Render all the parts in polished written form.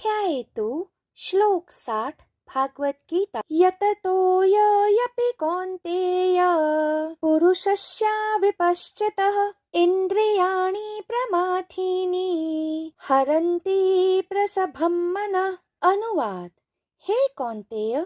अध्याय 2 श्लोक 60 भागवत गीता। यततो यपि कौन्तेय पुरुषस्य विपश्चितः इंद्रियाणि प्रमाथीनि हरन्ति प्रसभं मनः। अनुवाद। हे कौन्तेय,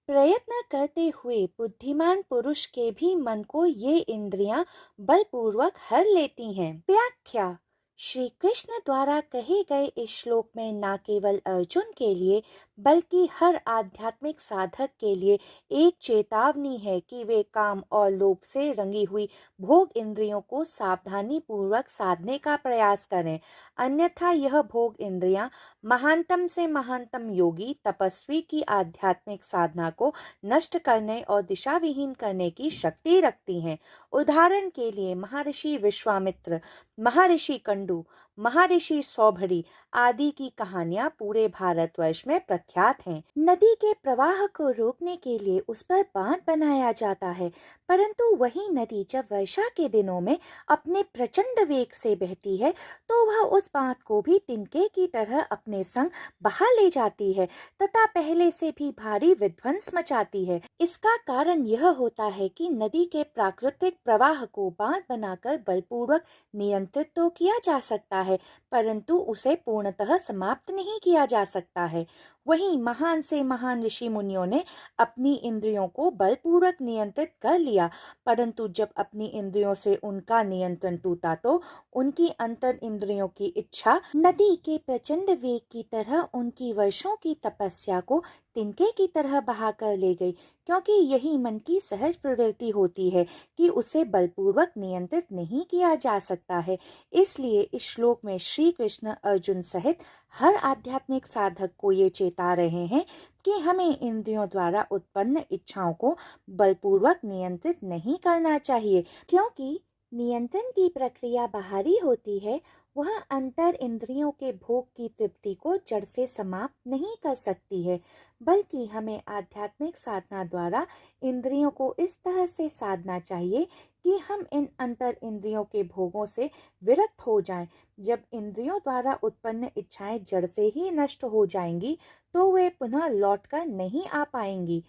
प्रयत्न करते हुए बुद्धिमान पुरुष के भी मन को ये इंद्रियां बलपूर्वक हर लेती हैं। व्याख्या। श्री कृष्ण द्वारा कहे गए इस श्लोक में न केवल अर्जुन के लिए बल्कि हर आध्यात्मिक साधक के लिए एक चेतावनी है कि वे काम और लोभ से रंगी हुई भोग इंद्रियों को सावधानी पूर्वक साधने का प्रयास करें, अन्यथा यह भोग इंद्रियां महानतम से महानतम योगी तपस्वी की आध्यात्मिक साधना को नष्ट करने और दिशा विहीन करने की शक्ति रखती हैं। उदाहरण के लिए महर्षि विश्वामित्र, महर्षि कंडू, महर्षि सौभरी आदि की कहानियां पूरे भारतवर्ष में प्रख्यात हैं। नदी के प्रवाह को रोकने के लिए उस पर बांध बनाया जाता है, परंतु वही नदी जब वर्षा के दिनों में अपने प्रचंड वेग से बहती है तो वह उस बांध को भी तिनके की तरह अपने संग बहा ले जाती है तथा पहले से भी भारी विध्वंस मचाती है। इसका कारण यह होता है कि नदी के प्राकृतिक प्रवाह को बांध बनाकर बलपूर्वक नियंत्रित तो किया जा सकता है, परंतु उसे पूर्णतः समाप्त नहीं किया जा सकता है। वहीं महान से महान ऋषि मुनियों ने अपनी इंद्रियों को बलपूर्वक नियंत्रित कर लिया, परंतु जब अपनी इंद्रियों से उनका नियंत्रण टूटा तो उनकी अंतर इंद्रियों की इच्छा नदी के प्रचंड वेग की तरह उनकी वर्षों की तपस्या को तिनके की तरह बहा कर ले गई, क्योंकि यही मन की सहज प्रवृत्ति होती है कि उसे बलपूर्वक नियंत्रित नहीं किया जा सकता है। इसलिए इस श्लोक में श्री कृष्ण अर्जुन सहित हर आध्यात्मिक साधक को ये चेता रहे हैं कि हमें इंद्रियों द्वारा उत्पन्न इच्छाओं को बलपूर्वक नियंत्रित नहीं करना चाहिए, क्योंकि नियंत्रण की प्रक्रिया बाहरी होती है, वह अंतर इंद्रियों के भोग की तृप्ति को जड़ से समाप्त नहीं कर सकती है, बल्कि हमें आध्यात्मिक साधना द्वारा इंद्रियों को इस तरह से साधना चाहिए कि हम इन अंतर इंद्रियों के भोगों से विरक्त हो जाएं। जब इंद्रियों द्वारा उत्पन्न इच्छाएं जड़ से ही नष्ट हो जाएंगी तो वे पुनः लौटकर नहीं आ पाएंगी।